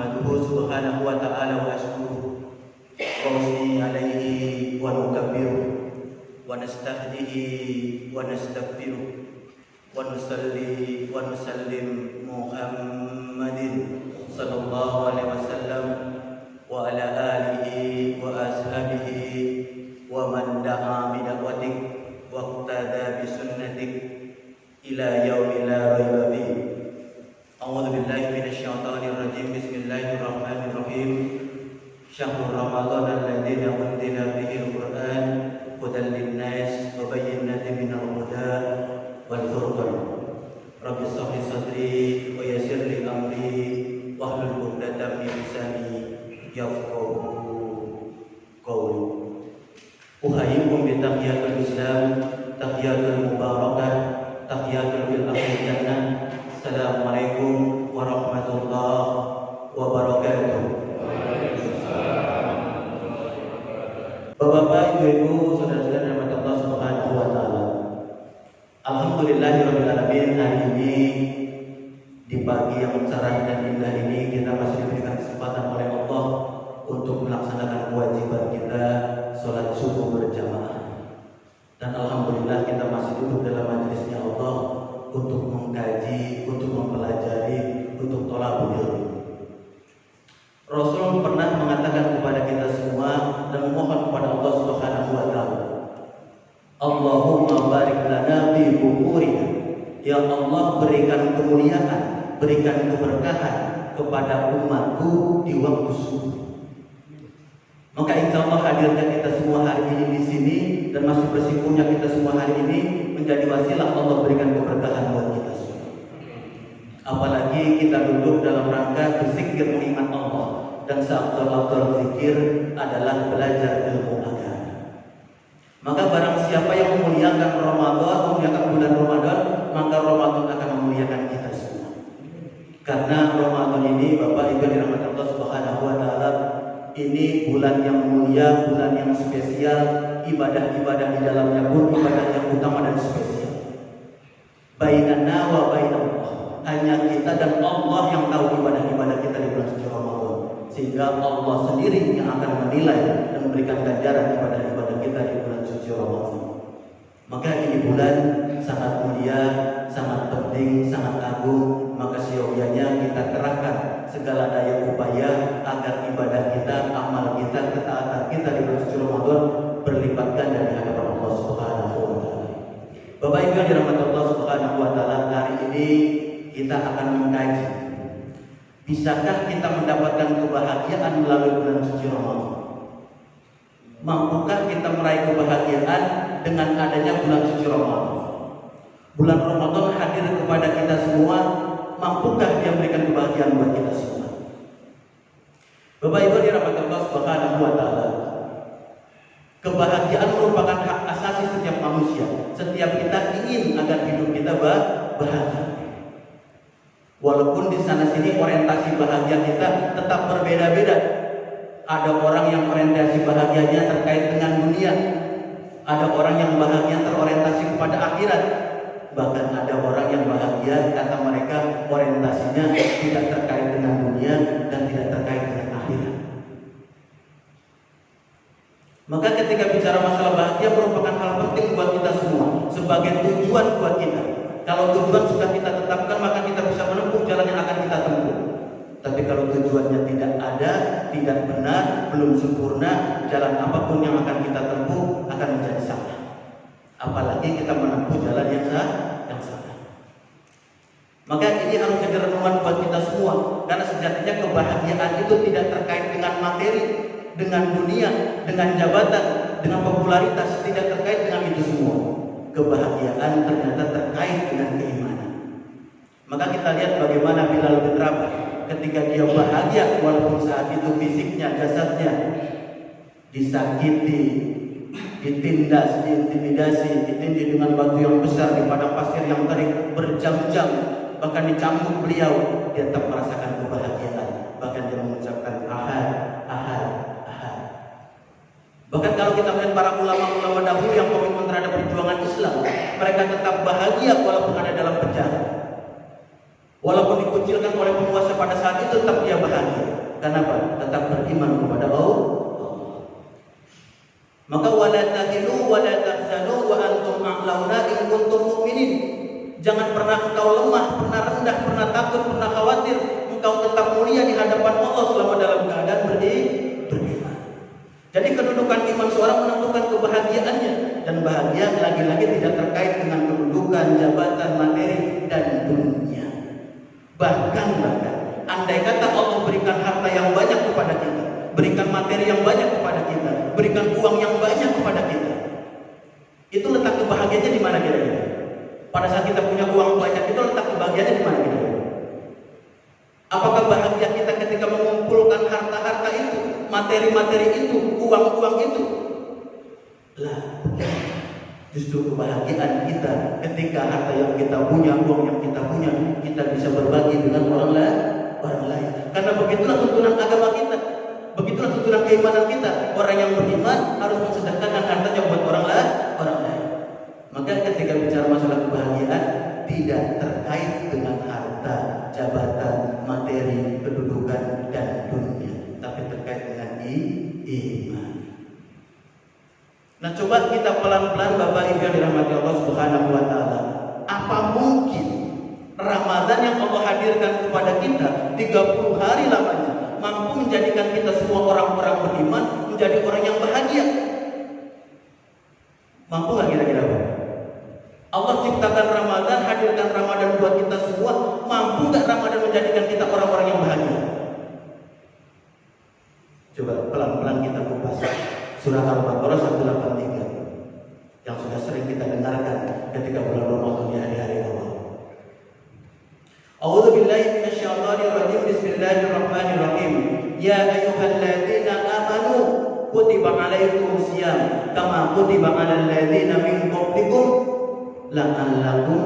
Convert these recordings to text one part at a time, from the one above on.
nahmaduhu subhanahu wa ta'ala wa ashkuruh wa usni alaihi wa nukabbiruh wa nastahdihi wa nastaghfiruh wa nusalli wa nusallim Muhammadin sallallahu alaihi wasallam wa ala alihi wa ashabihi wa man da'a bi da'watik wa iqtada bi sunnatik ila yaumil la raiba fihi. A'udzu billahi minasy syaithanir rajim. Bismillahirrahmanirrahim. Syahrul Ramadan alladzi unzila fihi al-Qur'an hudan lin-nas wa bayyinatin minal huda wal furqan. Rabbi shrah li sadri wa yassir li amri wahlul 'uqdatam min lisani yafqahu qawli. Uhayyikum bi tahiyatul Islam, tahiyatul mubarakah, tahiyatul fil akhir jannah. Assalamualaikum warahmatullahi wabarakatuh. Bapak-bapak, ibu-ibu, saudara-saudara rahmat Allah Subhanahu wa taala. Alhamdulillahirabbil alamin, hari ini di pagi yang cerah dan indah ini kita masih diberikan kesempatan oleh Allah untuk melaksanakan kewajiban kita salat subuh berjamaah. Dan alhamdulillah kita masih duduk dalam majelisnya Allah untuk mengkaji, untuk mempelajari, untuk thalabul ilmi. Rasul pernah mengatakan kepada kita semua dan memohon kepada Allah Subhanahu wa taala, Allahumma barik lana fi bukurina. Ya Allah, berikan kemuliaan, berikan keberkahan kepada umatku di waktu subuh. Maka insya Allah hadirnya kita semua hari ini di sini dan masih bersikunya kita semua hari ini menjadi wasilah Allah berikan keberkahan buat kita semua. Apalagi kita duduk dalam rangka berzikir mengingat Allah, dan seafdal-afdal zikir adalah belajar ilmu agama. Maka barang siapa yang memuliakan Ramadan, memuliakan bulan Ramadan, maka Ramadan akan memuliakan kita semua. Karena Ramadan ini, Bapak Ibu dirahmati Allah Subhanahu wa taala, ini bulan yang mulia, bulan yang spesial, ibadah-ibadah di dalamnya pun ibadah yang utama dan spesial. Bainana wa bainallah, hanya kita dan Allah yang tahu ibadah-ibadah kita di bulan suci Ramadan, sehingga Allah sendiri yang akan menilai dan memberikan ganjaran ibadah-ibadah kita di bulan suci Ramadan. Maka ini bulan sangat mulia, sangat penting, sangat agung. Maka seyogyanya kita kerahkan segala daya upaya agar ibadah kita, amal kita, ketaatan kita di bulan suci Ramadan berlipat ganda di hadapan Allah Subhanahu wa taala. Bapak Ibu yang dirahmati Allah Subhanahu wa taala, hari ini kita akan mengkaji, bisakah kita mendapatkan kebahagiaan melalui bulan suci Ramadan? Mampukah kita meraih kebahagiaan dengan adanya bulan suci Ramadan? Bulan Ramadan hadir kepada kita semua, mampukah dia memberikan kebahagiaan buat kita semua? Bapak Ibu dirahmati Allah Subhanahu wa taala, kebahagiaan merupakan hak asasi setiap manusia. Setiap kita ingin agar hidup kita bahagia. Walaupun di sana sini orientasi bahagia kita tetap berbeda-beda. Ada orang yang orientasi bahagianya terkait dengan dunia, ada orang yang bahagia terorientasi kepada akhirat, bahkan ada orang yang bahagia kata mereka orientasinya tidak terkait dengan dunia dan tidak terkait dengan akhirat. Maka ketika bicara masalah bahagia merupakan hal penting buat kita semua sebagai tujuan buat kita. Kalau tujuan sudah kita tetapkan, maka kita bisa menempuh jalan yang akan kita tempuh. Tapi kalau tujuannya tidak ada, tidak benar, belum sempurna, jalan apapun yang akan kita tempuh akan menjadi salah. Apalagi kita menempuh jalan yang salah. Maka ini harus jadi renungan buat kita semua. Karena sejatinya kebahagiaan itu tidak terkait dengan materi, dengan dunia, dengan jabatan, dengan popularitas, tidak terkait dengan itu semua. Kebahagiaan ternyata terkait dengan keimanan. Maka kita lihat bagaimana Bilal bin Rabah ketika dia bahagia walaupun saat itu fisiknya, jasadnya disakiti, ditindas, diintimidasi, ditindih dengan batu yang besar di padang pasir yang terik berjam-jam, bahkan dicambuk beliau, dia tetap merasakan kebahagiaan. Bahkan dia mengucapkan ahad, ahad, ahad. Bahkan kalau kita melihat para ulama-ulama dahulu yang komitmen terhadap perjuangan Islam, mereka tetap bahagia walaupun ada dalam penjara. Walaupun dikucilkan oleh penguasa pada saat itu, tetap dia bahagia. Kenapa? Tetap beriman kepada Allah. Maka wala tahinu wala tahzanu wa antum a'launa in kuntum mu'minin. Jangan pernah engkau lemah, pernah rendah, pernah takut, pernah khawatir. Engkau tetap mulia di hadapan Allah selama dalam keadaan beriman. Jadi kedudukan iman seorang menentukan kebahagiaannya, dan bahagia lagi-lagi tidak terkait dengan kedudukan, jabatan, materi, dan dunia. Bahkan andai kata Allah berikan harta yang banyak kepada kita, berikan materi yang banyak kepada kita, berikan uang yang banyak kepada kita, itu letak kebahagiaannya di mana kira-kira? Pada saat kita punya uang banyak, itu letak kebahagiaannya di mana kira-kira? Apakah bahagia kita ketika mengumpulkan harta-harta itu, materi-materi itu, uang-uang itu? Lah, justru kebahagiaan kita ketika harta yang kita punya, uang yang kita punya, kita bisa berbagi dengan orang lain. Karena begitulah tuntunan agama kita, begitulah tuntunan keimanan kita. Orang yang beriman harus mensedekahkan hartanya buat orang lain. Maka ketika bicara masalah kebahagiaan, tidak terkait dengan harta, jabatan, materi, kedudukan, dan dunia, tapi terkait dengan iman. Nah, coba kita pelan-pelan Bapak Ibu yang dirahmati Allah Subhanahu wa taala. Apa mungkin Ramadan yang Allah hadirkan kepada kita 30 hari lamanya mampu menjadikan kita semua orang-orang beriman menjadi orang yang bahagia? Mampu nggak kira-kira Pak? Allah ciptakan Ramadan, hadirkan Ramadan buat kita semua. Mampu nggak Ramadan menjadikan kita orang-orang yang bahagia? Coba pelan-pelan kita kupas surah Al-Baqarah 183 yang sudah sering kita dengarkan ketika bulan Ramadan di hari-hari awal. A'udzu billahi minasyaitonir rajim. Bismillahirrahmanirrahim. Ya ayyuhalladzina amanu kutiba alaikumus syiyam kama kutiba alal ladzina min qablikum la'allakum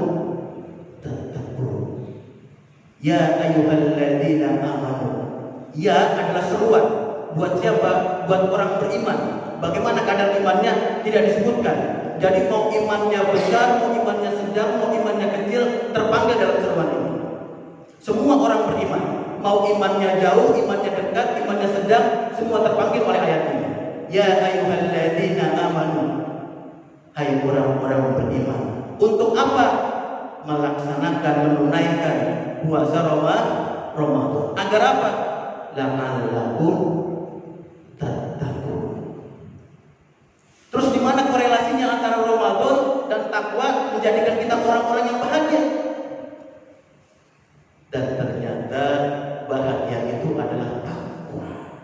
tattaqun. Ya ayyuhalladzina amanu. Ya adalah seruan buat siapa? Buat orang beriman. Bagaimana kadar imannya tidak disebutkan. Jadi mau imannya besar, mau imannya sedang, mau imannya kecil, terpanggil dalam seruan ini. Semua orang beriman, mau imannya jauh, imannya dekat, imannya sedang, semua terpanggil oleh ayat ini. Ya ayyuhalladzina amanu. Hai orang-orang beriman. Untuk apa? Melaksanakan, menunaikan puasa Ramadan. Agar apa? La'allakum tattaqun. Terus di mana korelasinya antara Ramadan dan takwa menjadikan kita orang-orang yang bahagia? Dan ternyata bahagia itu adalah takwa.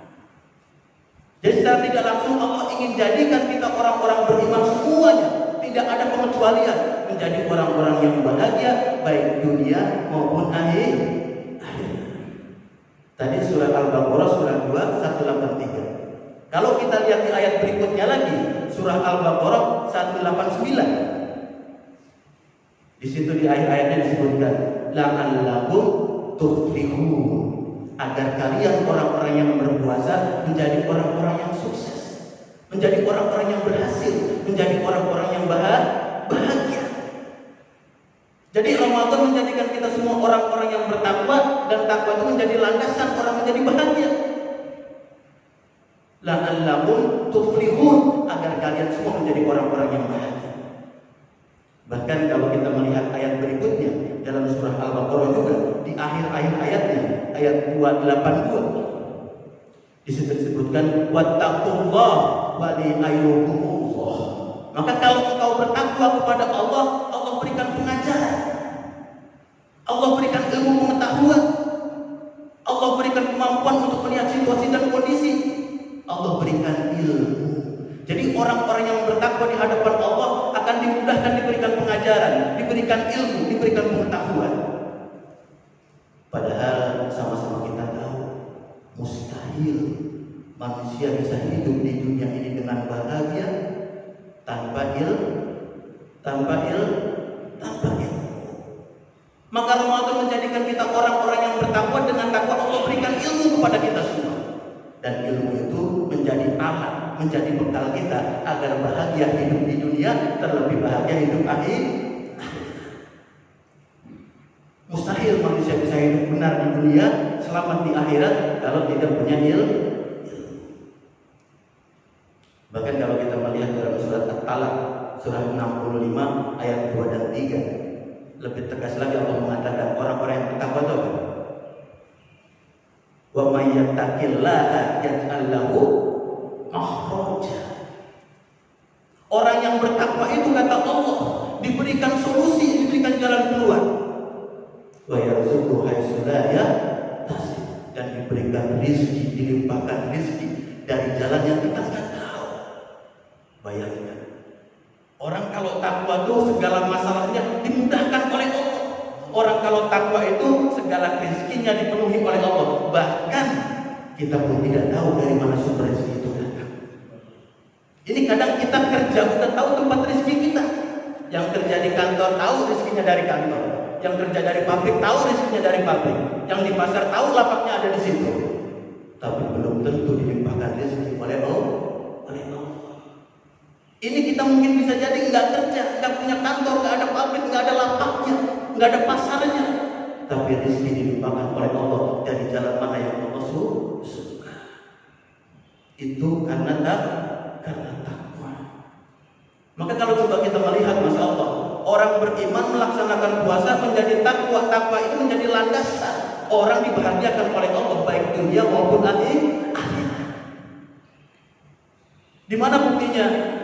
Jadi secara tidak langsung Allah ingin jadikan kita orang-orang beriman semuanya, tidak ada pengecualian, menjadi orang-orang yang bahagia baik dunia maupun akhir. Tadi surah Al-Baqarah surah 2 183. Kalau kita lihat di ayat berikutnya lagi, surah Al-Baqarah 189. Di situ di ayat-ayatnya disebutkan la'allakum tuflihun, agar kalian orang-orang yang berpuasa menjadi orang-orang yang sukses, menjadi orang-orang yang berhasil, menjadi orang-orang yang bahagia. Jadi Ramadan menjadikan kita semua orang-orang yang bertakwa, dan takwa itu menjadi landasan orang menjadi bahagia. La'allakum tuflihun, agar kalian semua menjadi orang-orang yang bahagia. Bahkan kalau kita melihat ayat berikutnya dalam surah Al-Baqarah juga, di akhir-akhir ayatnya, ayat 282, di situ disebutkan wattaqullah wa li'ayyukumullah. Maka kalau engkau bertakwa kepada Allah, Allah berikan pengajaran, Allah berikan ilmu pengetahuan, Allah berikan kemampuan untuk melihat situasi dan kondisi, Allah berikan ilmu. Jadi orang-orang yang bertakwa di hadapan Allah akan dimudahkan diberikan pengajaran, diberikan ilmu, diberikan pengetahuan. Padahal sama-sama kita tahu mustahil manusia bisa hidup di dunia ini dengan bahagia tanpa ilmu. Maka Ramadan menjadikan kita orang-orang yang bertakwa. Dengan takwa Allah berikan ilmu kepada kita semua, dan ilmu itu menjadi alat, menjadi bekal kita agar bahagia hidup di dunia, terlebih bahagia hidup akhir. Mustahil manusia bisa dunia, selamat di akhirat kalau tidak punya ilmu. Bahkan kalau kita melihat dalam surat At-Talaq, surah 65 ayat 2 dan 3, lebih tegas lagi Allah mengatakan orang-orang yang bertakwa itu apa? Wa may yattaqillaha yaj'al lahu makhraja. Orang yang bertakwa itu kata Allah diberikan solusi, diberikan jalan keluar. Wa yarzuqhu haitsu la yahtasib, dan diberikan rizki, dilimpahkan rizki dari jalan yang kita nggak tahu. Bayangkan, orang kalau takwa itu segala masalahnya dimudahkan oleh Allah. Orang kalau takwa itu segala rezekinya dipenuhi oleh Allah. Bahkan kita pun tidak tahu dari mana sumber rezeki itu datang. Ini kadang kita kerja udah tahu tempat rezeki kita. Yang kerja di kantor tahu rezekinya dari kantor. Yang kerja dari pabrik tahu rezekinya dari pabrik. Yang di pasar tahu lapaknya ada di situ. Tapi belum tentu dilimpahkan rezeki oleh Allah. Ini kita mungkin bisa jadi nggak kerja, nggak punya kantor, nggak ada pabrik, nggak ada lapaknya, nggak ada pasarnya. Tapi rezeki dilimpahkan oleh Allah dari jalan mana yang Allah suka. Itu karena takwa. Maka kalau coba kita melihat, masya Allah, orang beriman melaksanakan puasa menjadi takwa. Takwa itu menjadi landasan orang dibahagiakan oleh Allah baik dunia maupun akhirat. Di mana buktinya?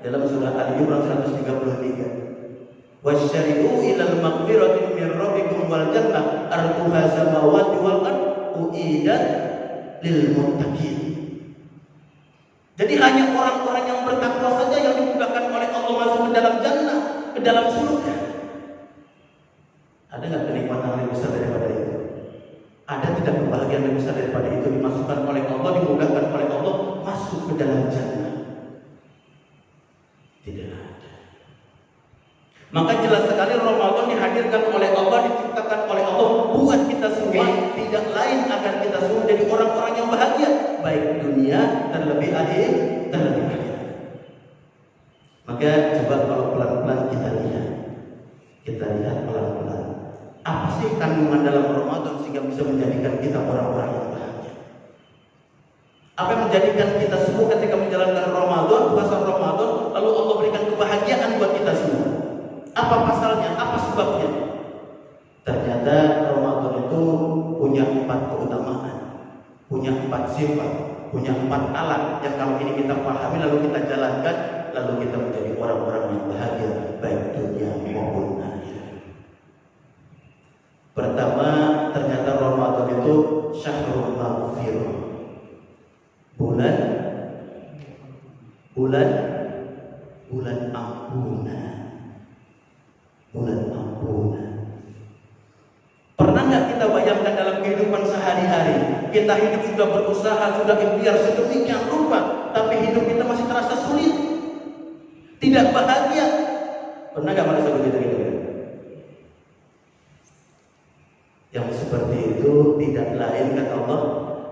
Dalam surah Al-Imran 133. Wasyari'u ilal maghfiratin min rabbikum wal jannah arduha samawati wal ard uidat lil muttaqin. Jadi hanya orang-orang yang bertakwa saja yang dimudahkan oleh Allah masuk ke dalam jannah, ke dalam surga. Ada nggak kenikmatan yang besar daripada itu? Ada tidak kebahagiaan yang besar daripada itu, dimasukkan oleh Allah, dimudahkan oleh Allah masuk ke dalam jannah? Tidak ada. Maka jelas sekali Ramadan dihadirkan oleh Allah, diciptakan oleh Allah buat kita semua, tidak lain agar kita semua menjadi orang-orang yang bahagia, baik dunia terlebih akhirat. Maka coba kalau pelan-pelan kita lihat pelan-pelan. Apa sih kandungan dalam Ramadan sehingga bisa menjadikan kita orang-orang yang bahagia? Apa yang menjadikan kita semua ketika menjalankan Ramadan, puasa Ramadan, lalu Allah berikan kebahagiaan buat kita semua? Apa pasalnya? Apa sebabnya? Ternyata Ramadan itu punya 4 keutamaan, punya 4 sifat, punya 4 alat yang kalau ini kita pahami lalu kita jalankan, lalu kita menjadi orang-orang yang bahagia baik dunia maupun akhirat. Pertama, ternyata Ramadan itu syahrul maghfirah. Bulan ampunan. Pernah nggak kita bayangkan dalam kehidupan sehari-hari, kita hidup sudah berusaha, sudah ikhtiar sedemikian rupa, tapi hidup kita masih terasa sulit, tidak bahagia? Pernah nggak merasa begitu? Yang seperti itu tidak lain kata Allah,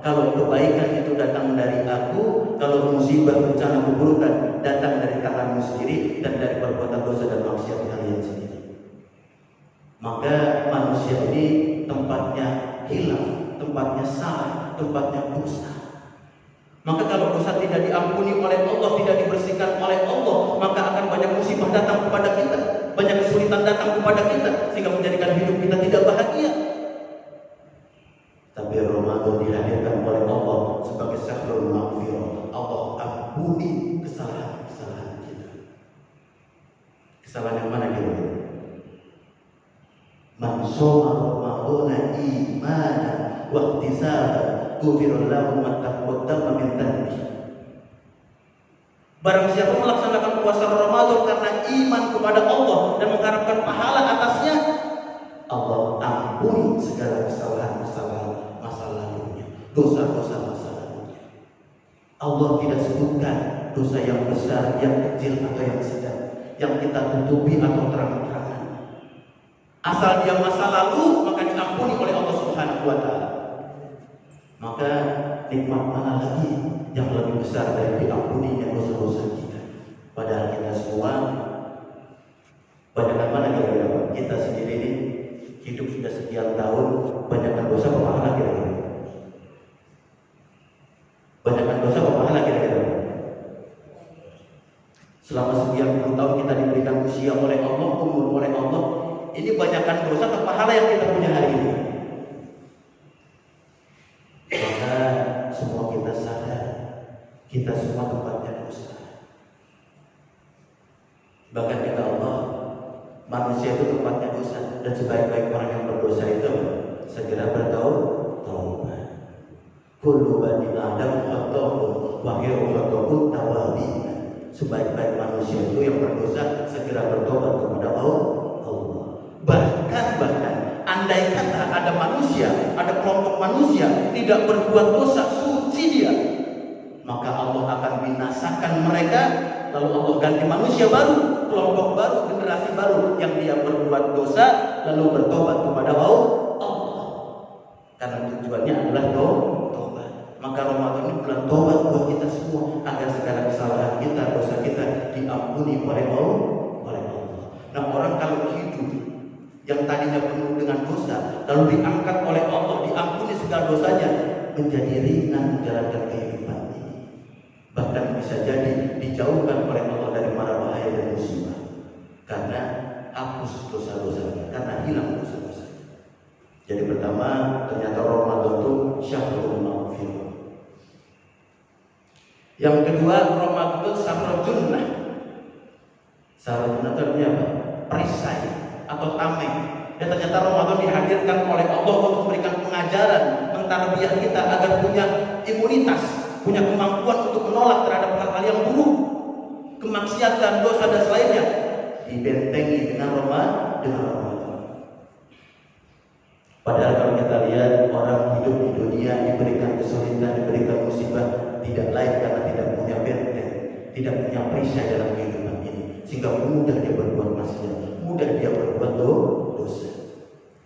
kalau kebaikan itu datang dari aku, kalau musibah, bencana, keburukan datang dari tanganmu sendiri dan dari perbuatan dosa dan maksiat kalian sendiri. Maka manusia ini tempatnya hilaf, tempatnya salah, tempatnya dosa. Maka kalau dosa tidak diampuni oleh Allah, tidak dibersihkan oleh Allah, maka akan banyak musibah datang kepada kita, banyak kesulitan datang kepada kita, sehingga menjadikan hidup kita tidak bahagia. Tapi Ramadan dihadirkan oleh Allah sebagai syahrul maghfirah. Allah ampuni kesalahan-kesalahan kita. Kesalahan yang mana kira-kira? Man shoma Ramadana imanan wa ihtisaban ghufira lahu ma taqaddama min dhanbi. Barang siapa melaksanakan puasa Ramadan karena iman kepada Allah dan mengharapkan pahala atasnya, Allah ampuni segala kesalahan-kesalahan masa lalunya, dosa-dosa masa lalunya. Allah tidak sebutkan dosa yang besar, yang kecil atau yang sedang, yang kita tutupi atau terang-terangan. Asal dia masa lalu, maka diampuni oleh Allah Subhanahu wa Ta'ala. Maka nikmat mana lagi yang lebih besar dari diampuninya dosa-dosa kita? Padahal kita semua, banyak mana kira-kira kita sendiri ini hidup sudah sekian tahun, Banyakkan dosa apa pahala kira-kira? Banyakkan dosa apa pahala kira-kira? Selama sekian puluh tahun kita diberikan usia oleh Allah, umur oleh Allah, ini banyakkan dosa atau pahala yang kita punya hari ini? Maka semua kita sadar, kita semua tempatnya dosa. Bahkan kata Allah, manusia itu tempatnya dosa, dan sebaik-baik orang yang berdosa itu segera bertaubat. Kullu bani Adam khata'un wa khairu khata'un tawabin. Sebaik-baik manusia itu yang berdosa segera bertobat kepada Allah. Bahkan andai kata ada manusia, ada kelompok manusia tidak berbuat dosa, suci dia, maka Allah akan binasakan mereka. Lalu Allah ganti manusia baru, kelompok baru, generasi baru yang dia berbuat dosa lalu bertobat kepada Allah. Karena tujuannya adalah tobat. Maka Ramadan ini bulan tobat buat kita semua, agar segala kesalahan kita, dosa kita diampuni oleh Allah. Nah, orang kalau hidup yang tadinya penuh dengan dosa lalu diangkat oleh Allah, diampuni segala dosanya, menjadi ringan menjalankan kehidupan ini. Bahkan bisa jadi dijauhkan oleh Allah dari mara bahaya dan musibah, karena hapus dosa-dosanya, karena hilang dosa-dosa. Jadi pertama, ternyata Ramadan itu syahrul maghfirah. Yang kedua, Ramadan itu syahrul junnah. Syahrul junnah itu artinya apa? Perisai atau tameng. Dan ternyata Ramadan dihadirkan oleh Allah untuk memberikan pengajaran, mentarbiyah kita agar punya imunitas, punya kemampuan untuk menolak terhadap hal-hal yang buruk, kemaksiatan, dosa dan selainnya, dibentengi dengan Ramadan. Padahal kalau kita lihat orang hidup di dunia diberikan kesulitan, diberikan musibah, tidak lain karena tidak punya benteng, tidak punya perisai dalam kehidupan ini, sehingga mudah dia berbuat maksiat, mudah dia berbuat dosa.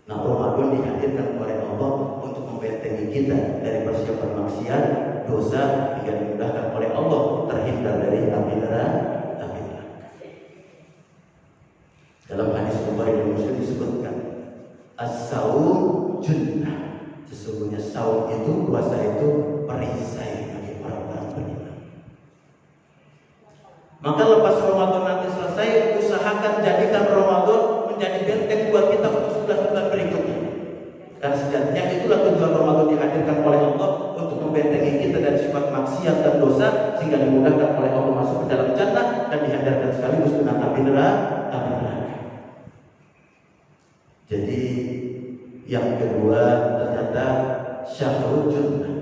Nah, Ramadan dihadirkan oleh Allah untuk membentengi kita dari persiapan maksiat, dosa, hingga dimudahkan oleh Allah terhindar dari api neraka. Dalam hadis Bukhari dan Muslim disebutkan, as-saum junnah. Sesungguhnya saum itu, puasa itu perisai bagi orang-orang beriman. Maka lepas Ramadan nanti selesai, usahakan jadikan Ramadan menjadi benteng buat kita untuk 11 bulan berikutnya. Karena sejatinya itulah tujuan Ramadan dihadirkan oleh Allah, untuk membentengi kita dari sifat maksiat dan dosa, sehingga dimudahkan oleh Allah masuk ke dalam jannah dan dihadirkan sekaligus dengan api neraka. Jadi yang kedua, ternyata syahrul junnah.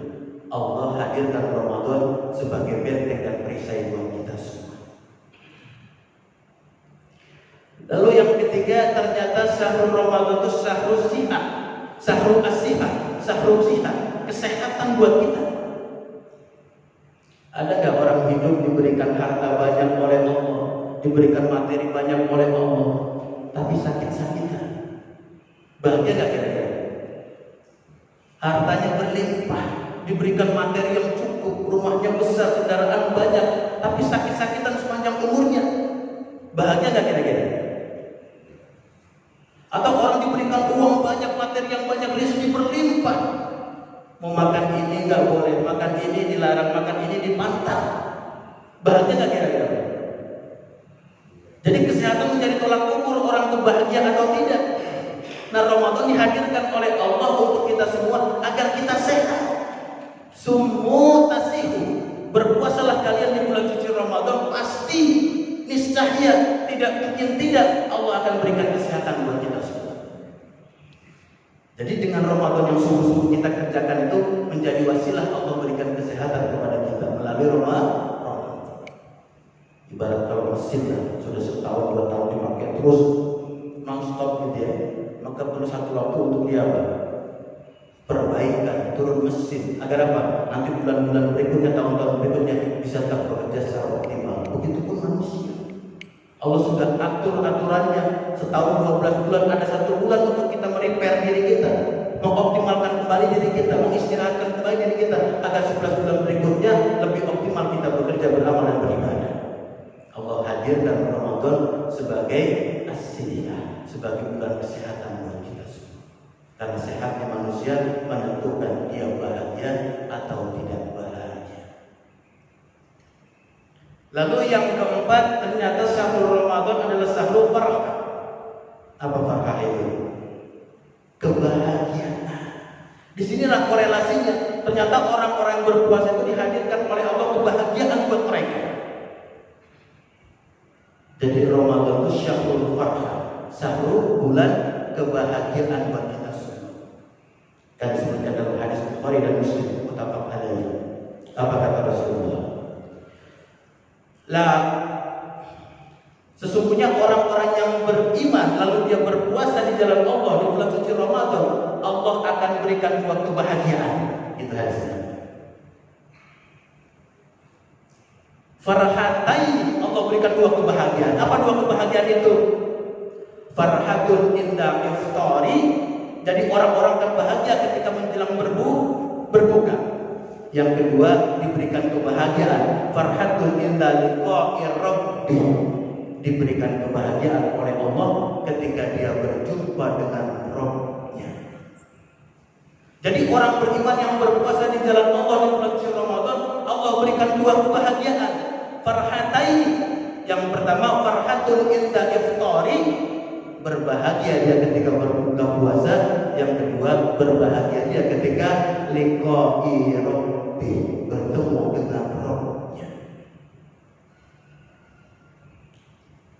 Allah hadirkan Ramadan sebagai benteng dan perisai buat kita semua. Lalu yang ketiga, ternyata syahrul Ramadan itu syahrul sihat, syahrul as-sihat, syahrul sihat, kesehatan buat kita. Ada gak orang hidup diberikan harta banyak oleh Allah, diberikan materi banyak oleh Allah, tapi sakit-sakitan? Bahagia gak kira-kira? Hartanya berlimpah, diberikan materi yang cukup, rumahnya besar, kendaraan banyak, tapi sakit-sakitan sepanjang umurnya. Bahagia gak kira-kira? Atau orang diberikan uang banyak, materi yang banyak, rezeki berlimpah, mau makan ini gak boleh, makan ini dilarang, makan ini dipantang. Bahagia gak kira-kira? Jadi kesehatan menjadi tolak ukur orang itu bahagia atau tidak. Nah, Ramadan dihadirkan oleh Allah untuk kita semua agar kita sehat. Sumu tasihu, berpuasalah kalian di bulan suci Ramadan, pasti niscaya tidak mungkin tidak Allah akan berikan kesehatan buat kita semua. Jadi dengan Ramadan yang sungguh-sungguh kita kerjakan itu menjadi wasilah Allah berikan kesehatan kepada kita melalui Ramadan. Ibarat kalau mesin sudah setahun 2 tahun dipakai terus non-stop gitu ya, maka perlu satu waktu untuk dia perbaikan, turun mesin, agar apa? Nanti bulan-bulan berikutnya, tahun-tahun berikutnya bisa tetap bekerja secara optimal. Begitupun manusia, Allah sudah atur aturannya. Setahun 12 bulan ada 1 bulan untuk kita merepair diri kita, mengoptimalkan kembali diri kita, mengistirahatkan kembali diri kita, agar 11 bulan berikutnya lebih optimal kita bekerja, beramal dan beribadah. Allah hadirkan Ramadan sebagai as-sihah, sebagai bulan kesehatan buat kita semua. Karena sehatnya manusia menentukan dia bahagia atau tidak bahagia. Lalu yang keempat, ternyata syahrul Ramadan adalah syahrul farah. Apa farah itu? Kebahagiaan. Disinilah korelasinya. Ternyata orang-orang yang berpuasa itu dihadirkan oleh Allah kebahagiaan buat mereka. Jadi Ramadan itu syahrul farah, syahrul bulan kebahagiaan buat kita semua. Kan disebutkan dalam hadis Bukhari dan Muslim, muttafaq alaihi. Apa kata Rasulullah? Lah, sesungguhnya orang-orang yang beriman lalu dia berpuasa di jalan Allah di bulan suci Ramadan, Allah akan berikan dua kebahagiaan. Itu hadisnya. Farhatain, Allah berikan dua kebahagiaan. Apa dua kebahagiaan itu? Farhatun inda iftari, jadi orang-orang akan bahagia ketika menjelang berbuka. Yang kedua diberikan kebahagiaan, farhatun inda liqa'i rabbi, diberikan kebahagiaan oleh Allah ketika dia berjumpa dengan Rabb-Nya. Jadi orang beriman yang berpuasa di jalan Allah di bulan suci Ramadan, Allah berikan dua kebahagiaan. Farhatain, yang pertama farhatun inda iftari, berbahagia dia ketika berbuka puasa. Yang kedua berbahagia dia ketika liqa'i rabbi, bertemu dengan Rabb-Nya.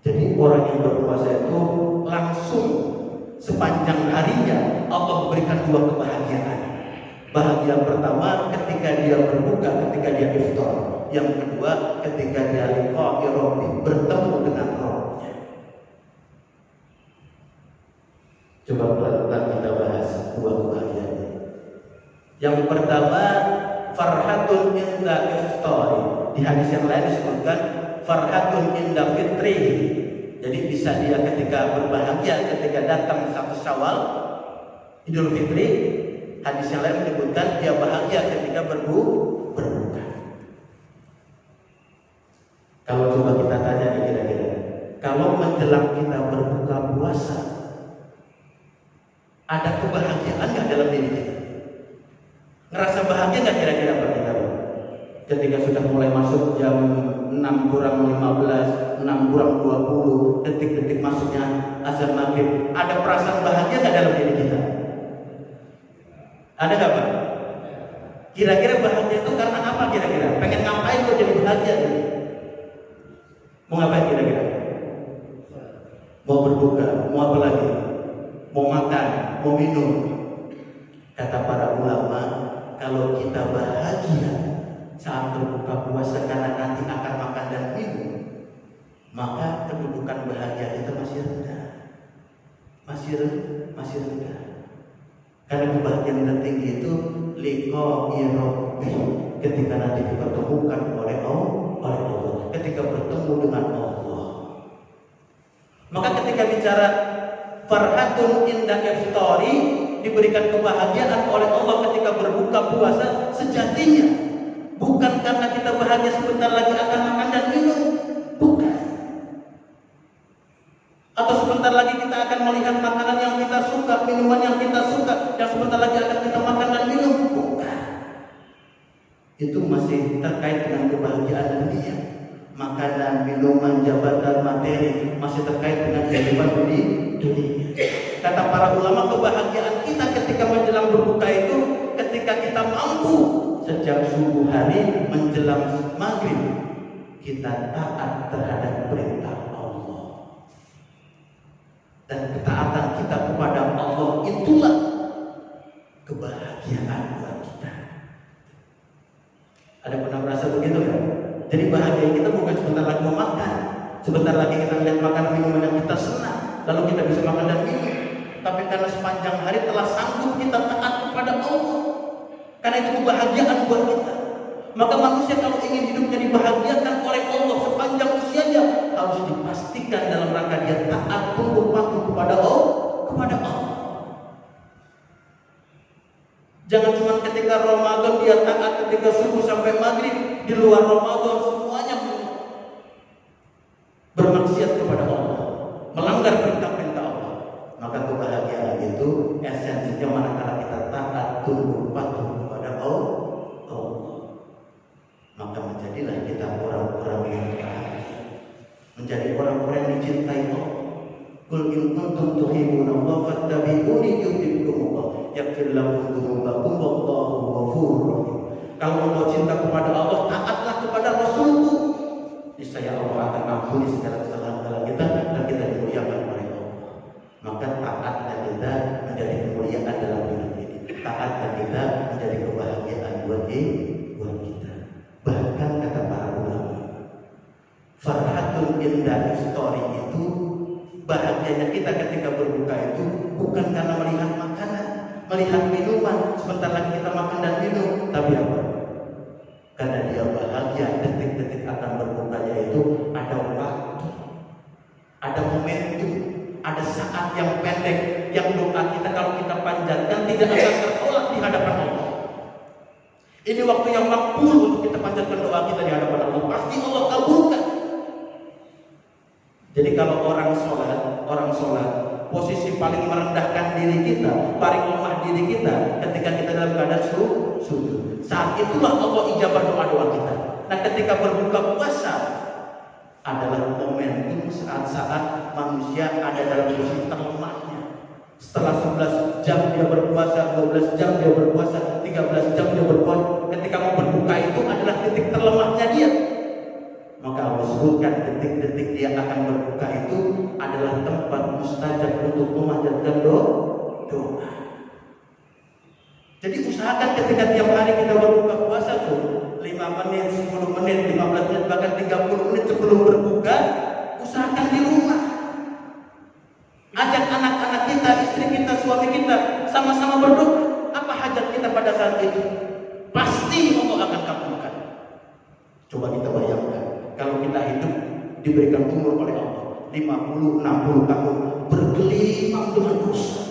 Jadi orang yang berpuasa itu langsung sepanjang harinya Allah berikan dua kebahagiaan. Bahagia pertama ketika dia berbuka, ketika dia iftar. Yang kedua ketika dia liqa'i rabbi, bertemu dengan Rabb-Nya. Coba pelan-pelan kita bahas dua kebahagiaan. Yang pertama farhatun inda iftari. Di hadis yang lain disebutkan farhatun inda fitri. Jadi bisa dia ketika berbahagia ketika datang 1 Syawal, Idul Fitri. Hadis yang lain menyebutkan dia bahagia ketika berbuka. Kalau coba kita tanya nih kira-kira, kalau menjelang kita berbuka puasa, ada kebahagiaan nggak dalam diri kita? Ngerasa bahagia nggak kira-kira Pak kita? Ketika sudah mulai masuk jam 6 kurang 15, 6 kurang 20, detik-detik masuknya azan maghrib, ada perasaan bahagia nggak dalam diri kita? Ada nggak Pak? Kira-kira bahagia itu karena apa kira-kira? Pengen ngapain kok jadi bahagia gitu? Mau ngapain kira-kira? Mau berbuka, mau apa lagi? Mau makan, mau minum. Kata para ulama, kalau kita bahagia saat berbuka puasa karena nanti akan makan dan minum, maka kedudukan bahagia kita masih rendah. Masih rendah. Karena kebahagiaan tertinggi itu liqa'i rabbi, ketika nanti dipertemukan oleh Allah, ketika bertemu dengan Allah. Maka ketika bicara farhatun inda iftari, diberikan kebahagiaan oleh Allah ketika berbuka puasa, sejatinya bukan karena kita bahagia sebentar lagi akan makan dan minum, bukan. Atau sebentar lagi kita akan melihat makanan yang kita suka, minuman yang kita suka, yang sebentar lagi akan kita makan dan minum, bukan. Itu masih terkait dengan kebahagiaan dunia. Makanan, minuman, jabatan, materi masih terkait dengan kehidupan dunia. Kata para ulama, kebahagiaan kita ketika menjelang berbuka itu ketika kita mampu sejak subuh hari menjelang maghrib kita taat terhadap perintah Allah. Dan ketaatan kita kepada Allah itulah kebahagiaan buat kita. Ada pernah merasa begitu kan? Jadi bahagia kita bukan sebentar lagi mau makan, sebentar lagi kita lihat makan minuman yang kita senang, lalu kita bisa makan dan minum. Tapi karena sepanjang hari telah sanggup kita taat kepada Allah, karena itu kebahagiaan buat kita. Maka manusia kalau ingin hidupnya dibahagiakan oleh Allah sepanjang usianya, harus dipastikan dalam rangka dia taat tunduk patuh kepada Allah. Jangan cuma ketika Ramadan dia taat ketika subuh sampai maghrib, di luar Ramadan semuanya bermaksiat kepada Allah, melanggar perintah-perintah Allah. Maka kebahagiaan itu esensinya menjadi orang-orang yang dicintai Allah. Qul in kuntum tuhibbunallaha fattabi'uni yuhibbukumullah yaghfir lakum dzunubakum wallahu ghafurur rahim. Kalau engkau cinta kepada Allah, taatlah kepada Rasulku. Niscaya Allah akan ampuni segala kesalahan kita dan kita dimuliakan oleh Allah. Maka taatnya kita menjadi kemuliaan dalam hidup ini. Taatnya kita menjadi kebahagiaan buat kita. Bahkan kata para ulama, farhatun inda iftori itu, bahagianya kita ketika berbuka itu bukan karena melihat makanan, melihat minuman, sebentar lagi kita makan dan minum, tapi apa? Karena dia bahagia detik-detik akan berbukanya itu ada waktu, ada momentum, ada saat yang pendek yang doa kita kalau kita panjatkan tidak akan tertolak di hadapan Allah. Ini waktu yang makbul untuk kita panjatkan doa kita di hadapan Allah. Pasti Allah kabulkan. Jadi kalau orang sholat, posisi paling merendahkan diri kita, paling lemah diri kita ketika kita dalam keadaan sujud. Saat itulah Allah ijabah doa-doa kita. Nah, ketika berbuka puasa adalah momentum saat-saat manusia ada dalam posisi terlemahnya. Setelah 11 jam dia berpuasa, 12 jam dia berpuasa, 13 jam dia berpuasa, ketika mau berbuka itu adalah titik terlemahnya dia. Maka Allah sebutkan detik-detik dia akan berbuka itu adalah tempat mustajab untuk memanjatkan doa. Jadi usahakan ketika tiap hari kita berbuka puasa tuh 5 menit, 10 menit, 15 menit, bahkan 30 menit sebelum berbuka, usahakan di rumah. Ajak anak-anak kita, istri kita, suami kita sama-sama berdoa. Apa hajat kita pada saat itu? Pasti Allah akan kabulkan. Coba kita bayangkan, kalau kita hidup diberikan umur oleh Allah 50, 60 tahun, bergelimang dengan dosa,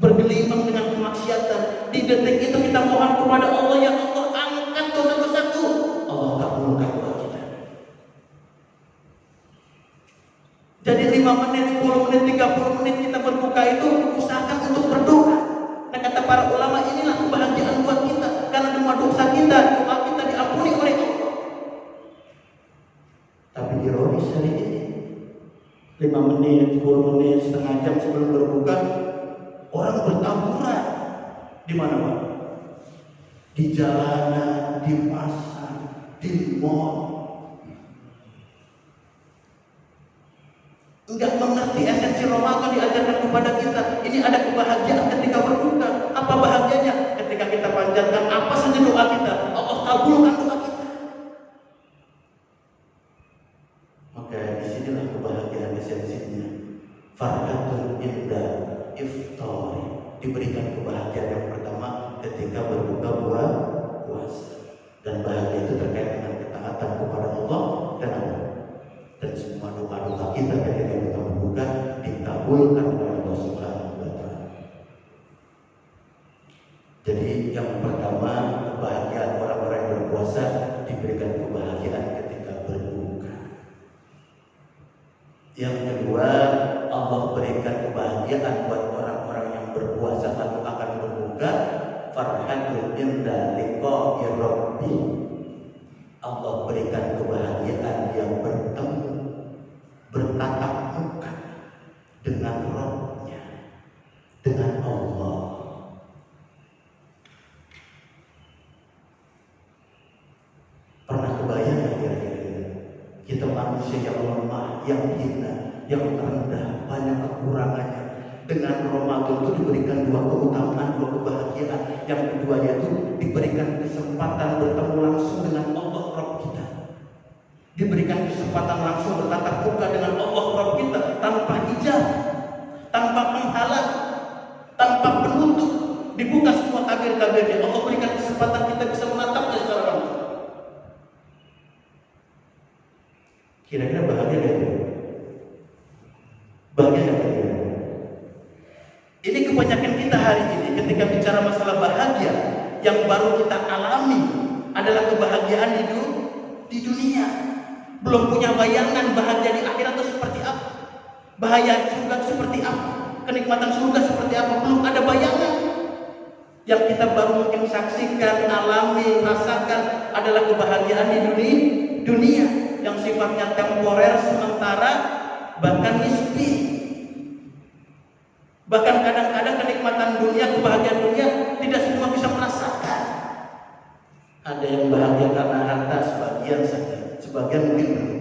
bergelimang dengan kemaksiatan. Di detik itu kita mohon kepada Allah, ya Allah angkat dosa-dosaku. Allah kabulkan doa kita. Jadi 5 menit, 10 menit, 30 menit kita berbuka itu usahakan untuk berdoa. Nah, kata para ulama, inilah kebahagiaan buat kita, karena semua dosa kita, doa kita diampuni oleh Allah. Tapi ironis hari ini 5 menit, 10 menit, setengah jam sebelum berbuka orang bertaburan. Di mana, Pak? Di jalanan, di pasar, di mall. Enggak mengerti esensi Ramadan diajarkan kepada kita. Ini ada kebahagiaan ketika berbuka. Apa bahagianya? Ketika kita panjatkan apa saja doa kita, Allah kabulkan doa kita. Maka disinilah kebahagiaan esensinya. Farhatun inda iftari, diberikan kebahagiaan yang pertama ketika berbuka puasa. Dan bahagia itu terkait dengan ketaatan kepada Allah dan semua doa-doa kita ketika kita berbuka dikabulkan oleh Allah Subhanahu wa Ta'ala. Jadi yang pertama, kebahagiaan orang-orang yang berpuasa diberikan kebahagiaan ketika berbuka. Yang kedua, Allah berikan kebahagiaan buat orang-orang yang berpuasa atau akan berbuka, farhatun inda liqa'i rabbi. Allah berikan kebahagiaan yang bertemu, bertatap muka dengan Rabb-Nya, dengan Allah. Pernah kebayang gak kira-kira kita manusia yang lemah, yang hina, yang rendah, banyak kekurangannya, dengan Ramadan itu diberikan dua keutamaan, dua kebahagiaan. Yang kedua yaitu diberikan kesempatan bertemu langsung dengan Allah Rabb kita. Diberikan kesempatan langsung bertatap muka dengan Allah Rabb kita tanpa hijab, tanpa penghalang, tanpa penutup. Dibuka semua tabir-tabirnya. Allah berikan kesempatan kita bisa menatapnya secara langsung. Kira-kira bahagia gak itu? Bahagia gak itu? Ini kebanyakan kita hari ini ketika bicara masalah bahagia, yang baru kita alami adalah kebahagiaan di dunia. Belum punya bayangan bahagia di akhirat itu seperti apa, bahagia surga seperti apa, kenikmatan surga seperti apa. Belum ada bayangan. Yang kita baru mungkin saksikan, alami, rasakan adalah kebahagiaan di dunia yang sifatnya temporer, sementara, bahkan nisbi. Bahkan kadang-kadang kenikmatan dunia, kebahagiaan dunia tidak semua bisa merasakan. Ada yang bahagia karena harta sebagian saja, sebagian mungkin belum.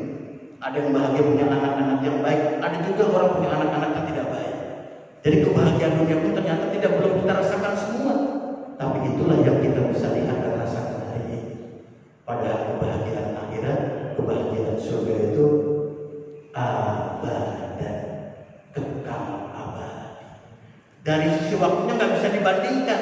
Ada yang bahagia punya anak-anak yang baik, ada juga orang punya anak-anak yang tidak baik. Jadi kebahagiaan dunia pun ternyata belum kita rasakan semua. Tapi itulah yang kita bisa lihat dan rasakan hari ini. Padahal kebahagiaan akhirat, kebahagiaan surga itu abadan, kekal abadi. Dari sisi waktunya nggak bisa dibandingkan.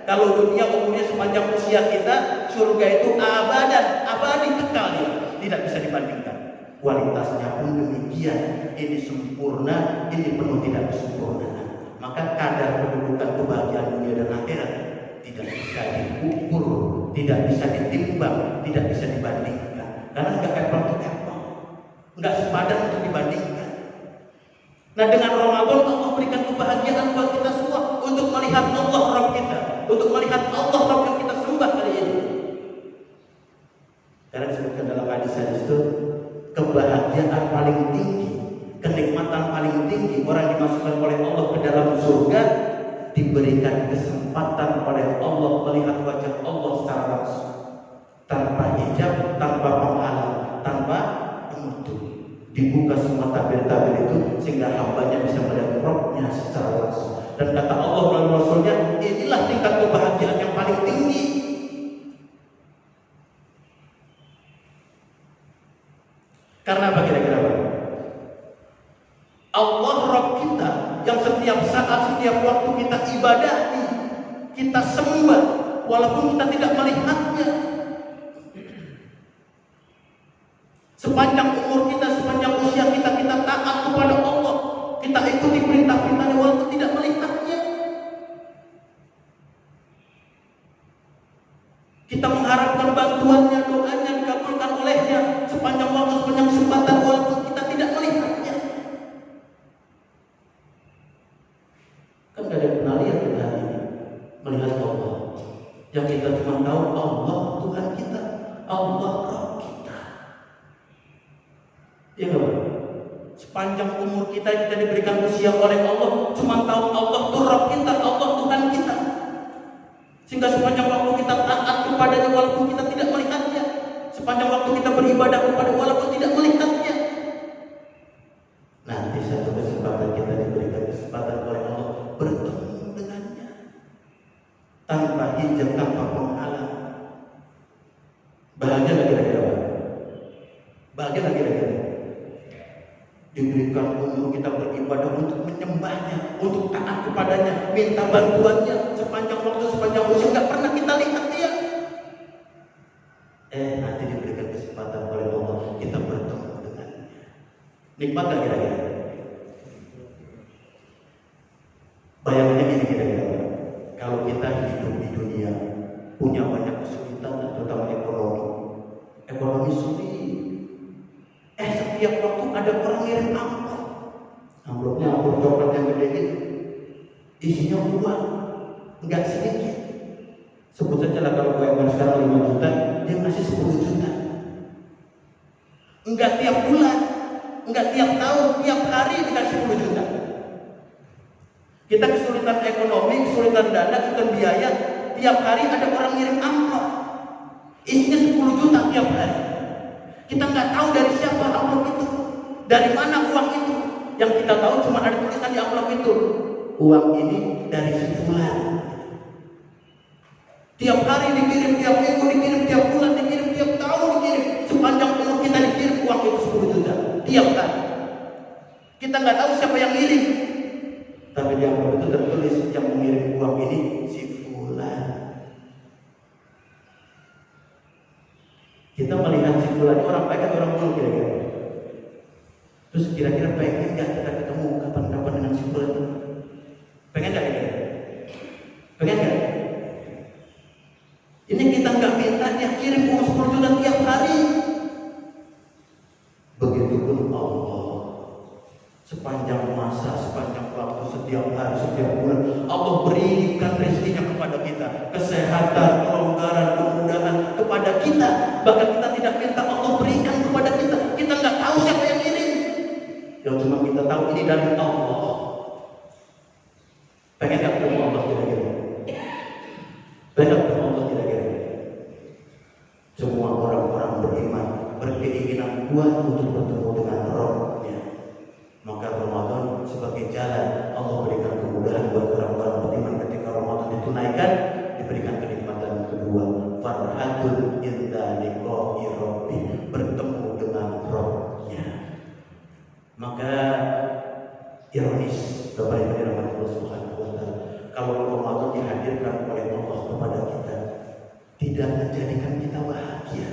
Kalau dunia umurnya sepanjang usia kita, surga itu abadan, abadi, kekal dia. Tidak bisa dibandingkan. Kualitasnya pun demikian. Ini sempurna, ini penuh tidak kesempurnaan. Maka kadar kedudukan kebahagiaan dunia dan akhirat tidak bisa diukur, tidak bisa ditimbang, tidak bisa dibandingkan. Karena nggak apple to apple, nggak sepadan untuk dibandingkan. Nah, dengan Ramadan Allah berikan kebahagiaan buat kita semua untuk melihat Allah Rabb kita, untuk melihat Allah Rabb yang kita sembah kali ini. Karena disebutkan dalam hadis itu, kebahagiaan paling tinggi, kenikmatan paling tinggi orang dimasukkan oleh Allah ke dalam surga, diberikan kesempatan oleh Allah melihat wajah Allah secara langsung, tanpa hijab, tanpa penghalang, tanpa penutup. Dibuka semua tabir-tabir itu sehingga hambanya bisa melihat Rabb-nya secara langsung. Dan kata Allah melalui Rasulnya, inilah tingkat kebahagiaan yang paling tinggi. Karena apa kira-kira? Allah Rabb kita yang setiap saat, setiap waktu kita ibadahi, kita sembah, walaupun kita tidak melihatnya. Sepanjang umur kita, sepanjang usia kita, kita taat kepada Allah, kita ikuti perintah-perintahnya walaupun tidak melihatnya. Kita mengharapkan bantuannya, doanya dikabulkan olehnya sepanjang waktu, sepanjang kesempatan walaupun kita tidak melihatnya. Kan gak ada yang pernah lihat kita hari ini melihat Allah. Yang kita cuma tahu Allah Tuhan kita, Allah Rabb kita. Ya kan? Sepanjang umur kita diberikan usia oleh Allah, cuma tahu Allah itu Rabb kita, Allah Tuhan kita. Sehingga sepanjang waktu kita taat kepadanya walaupun kita tidak melihatnya, sepanjang waktu kita beribadah kepada walaupun tidak melihatnya. Nanti satu kesempatan kita diberikan kesempatan oleh Allah bertemu dengannya tanpa hijab, tanpa penghalang. Bahagia lagi kira-kira? Bahagia lagi kira-kira? Diberikan umur kita beribadah untuk menyembahnya, untuk taat kepadanya, minta bantuannya sepanjang waktu, sepanjang usia, nggak pernah kita lihat dia. Nanti diberikan kesempatan oleh Allah kita bertemu dengannya. Nikmat gak kira-kira? Bayangannya gini kira-kira, kalau kita hidup di dunia punya banyak kesulitan, terutama ekonomi sulit. Setiap waktu ada orang ngirim amplopnya amplop coklat yang gede gitu, isinya uang, nggak sedikit. Sebut saja lah kalau UMR sekarang 5 juta, dia ngasih 10 juta. Enggak tiap bulan, enggak tiap tahun, tiap hari dikasih 10 juta. Kita kesulitan ekonomi, kesulitan dana, kesulitan biaya, tiap hari ada orang ngirim amplop, isinya 10 juta tiap hari. Kita nggak tahu dari siapa amplop itu, dari mana uang itu. Yang kita tahu cuma ada tulisan di amplop itu, uang ini dari si fulan. Tiap hari dikirim, tiap minggu dikirim, tiap bulan dikirim, tiap tahun dikirim. Sepanjang umur kita dikirim uang itu 10 juta tiap hari. Kita nggak tahu siapa yang ngirim, tapi di amplop itu tertulis yang mengirim uang ini si fulan. Kita melihat si fulan orang baik atau orang buruk kira-kira? Terus kira-kira pengen nggak kita ketemu kapan-kapan dengan si fulan? Pengen nggak kira-kira? Pengen nggak? Ini kita nggak minta dia kirim uang 10 juta tiap hari. Begitupun Allah, sepanjang masa, sepanjang waktu, setiap hari, setiap bulan, Allah berikan rezekinya kepada kita, kesehatan, kelonggaran, kemudahan kepada kepada kita, bahkan kita tidak minta Allah berikan kepada kita. Kita nggak tahu siapa yang ngirim. Yang cuma kita tahu ini dari Allah. Pengen nggak ketemu Allah kira-kira? Pengen nggak ketemu Allah kira-kira? Semua orang-orang beriman berkeinginan kuat untuk bertemu dengan Rabb-Nya. Maka Ramadan sebagai jalan Allah berikan kemudahan buat orang-orang beriman ketika Ramadan ditunaikan, diberikan kenikmatan kedua, farhatun inda liqa'i rabbi, bertemu dengan Rabb-Nya. Maka ironis Bapak Ibu dirahmati Allah Subhanahu wa taala, kalau Ramadan dihadirkan oleh Allah kepada kita, tidak menjadikan kita bahagia.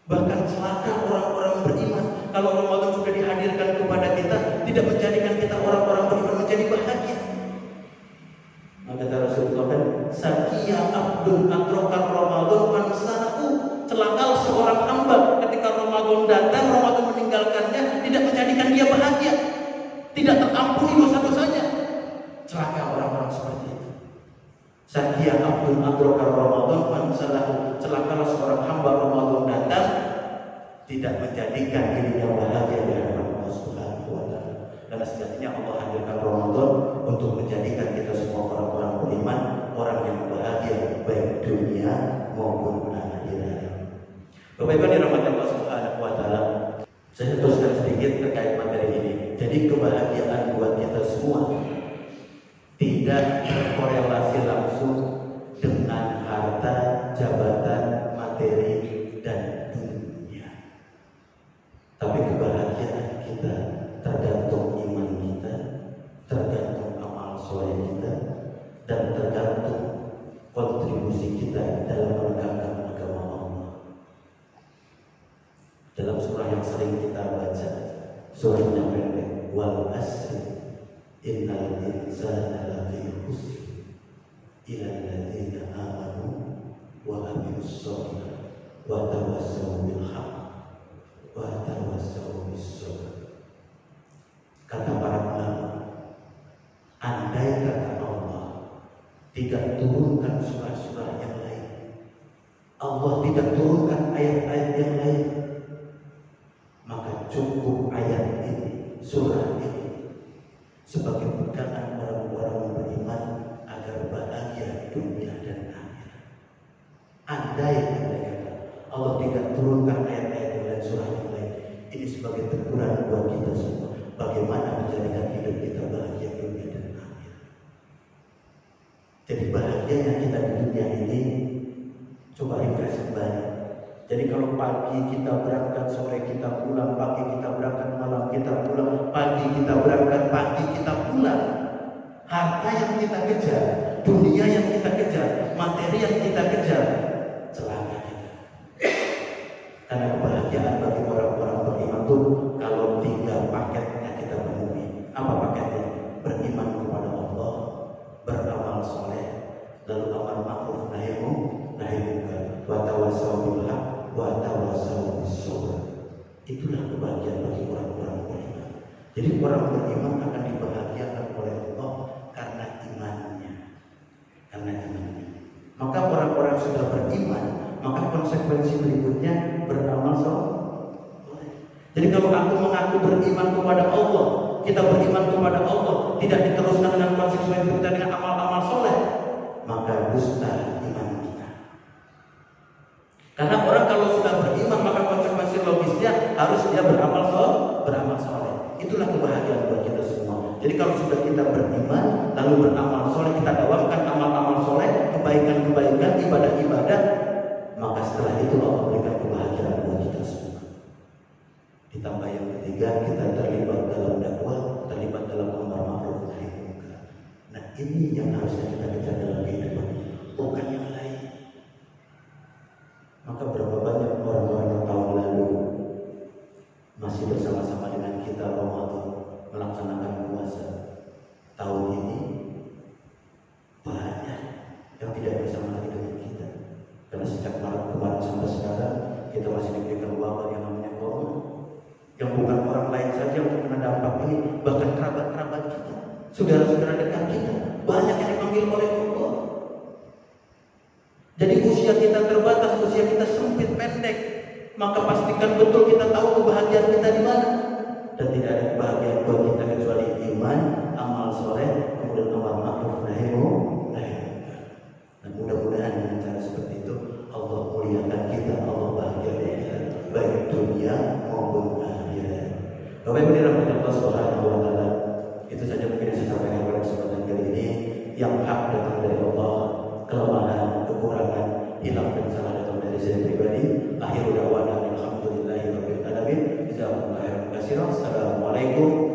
Bahkan celaka orang-orang beriman kalau Ramadan sudah dihadirkan kepada kita, tidak menjadikan kita orang-orang beriman menjadi bahagia. Maka kata Rasulullah kan, sakia abdun atrokar Ramadan fansanahu, celaka seorang hamba ketika Ramadan datang, Ramadan meninggalkannya, tidak menjadikan dia bahagia, tidak terampuni dosa-dosanya. Celaka orang-orang seperti itu. Sakia abdun atrokar Ramadan fansanahu, celaka seorang hamba Ramadan datang, tidak menjadikan dirinya bahagia di hadapan Allah Subhanahu wa taala. Karena sejatinya Allah hadirkan Ramadan untuk menjadikan kita semua orang-orang beriman, orang yang bahagia baik dunia maupun akhirat. Bapak Ibu dirahmati Allah Subhanahu wa taala, saya teruskan sedikit terkait materi ini. Jadi kebahagiaan buat kita semua tidak berkorelasi langsung dengan harta, jabatan, materi, dan dunia. Tapi kebahagiaan kita tergantung iman kita, tergantung amal soleh kita, dan tergantung kontribusi kita dalam menegakkan agama Allah. Dalam surah yang sering kita baca, surahnya pendek, wal asri innal insana lafi khusr illa alladziina aamanu wa 'amilus shalihaati wa tawassaw bil haqq wa tawassaw bis sabr. Kata para ulama, andai kata Allah tidak turunkan surah-surah yang lain, Allah tidak turunkan ayat-ayat yang lain, maka cukup ayat ini, surah ini sebagai pegangan orang-orang beriman agar bahagia dunia dan akhirat. Andai kata Allah tidak turunkan ayat-ayat yang lain, surah yang lain, ini sebagai teguran buat kita semua, bagaimana menjadikan hidup kita bahagia dunia dan akhirat. Jadi bahagianya kita di dunia ini, coba refresh kembali. Jadi kalau pagi kita berangkat, sore kita pulang, pagi kita berangkat, malam kita pulang, pagi kita berangkat, pagi kita pulang. Harta yang kita kejar, dunia yang kita kejar, materi yang kita kejar, celaka kita. Karena kebahagiaan bagi orang-orang beriman itu kalau 3 paketnya kita penuhi. Apa paketnya? Beriman kepada Allah, beramal soleh, lalu amal ma'ruf nahi munkar, wa tawassaw bil haqq wa tawassaw bis sabr. Itulah kebahagiaan bagi orang-orang beriman. Jadi orang beriman akan dibahagiakan oleh Allah karena imannya. Karena imannya. Maka orang-orang yang sudah beriman, maka konsekuensi berikutnya beramal soleh. Jadi kalau aku mengaku beriman kepada Allah, kita beriman kepada Allah, tidak diteruskan dengan konsekuensi kita dengan amal-amal soleh, maka dusta iman kita. Karena orang kalau sudah beriman, maka konsekuensi logisnya harus dia beramal soleh. Itulah kebahagiaan buat kita semua. Jadi kalau sudah kita beriman, lalu beramal soleh, kita dawamkan amal-amal soleh, kebaikan-kebaikan, ibadah-ibadah, maka setelah itu Allah berikan kebahagiaan buat kita semua. Ditambah yang ketiga, kita terlibat dalam dakwah, terlibat dalam amar ma'ruf nahi munkar. Nah ini yang harusnya kita kejar dalam kehidupan, bukan yang lain. Maka berapa banyak orang-orang yang tahun lalu masih bersama-sama dengan kita Ramadan melaksanakan puasa, tahun ini banyak yang tidak bersama lagi dengan kita. Karena sejak Maret kemarin sampai sekarang kita masih diberikan wabah yang namanya corona, yang bukan orang lain saja yang terkena dampak ini, bahkan kerabat-kerabat kita, saudara-saudara dekat kita, banyak yang dipanggil oleh Allah. Jadi usia kita terbatas, usia kita sempit, pendek. Maka pastikan betul kita tahu kebahagiaan kita di mana. Dan tidak ada kebahagiaan buat kita kecuali iman, amal soleh, kemudian amal ma'ruf nahi munkar. Dan mudah-mudahan dengan cara seperti itu Allah muliakan kita, Allah bahagiakan kita, baik dunia maupun akhirat. Bapak Ibu dirahmati Allah Subhanahu wa taala, itu saja mungkin yang saya sampaikan pada kesempatan kali ini. Yang hak datang dari Allah, kelemahan, kekurangan, hilaf dan salah datang dari saya pribadi. Akhirul da'wana alhamdulillahirabbil alamin. Jazakumullahu khairan katsiran. Assalamualaikum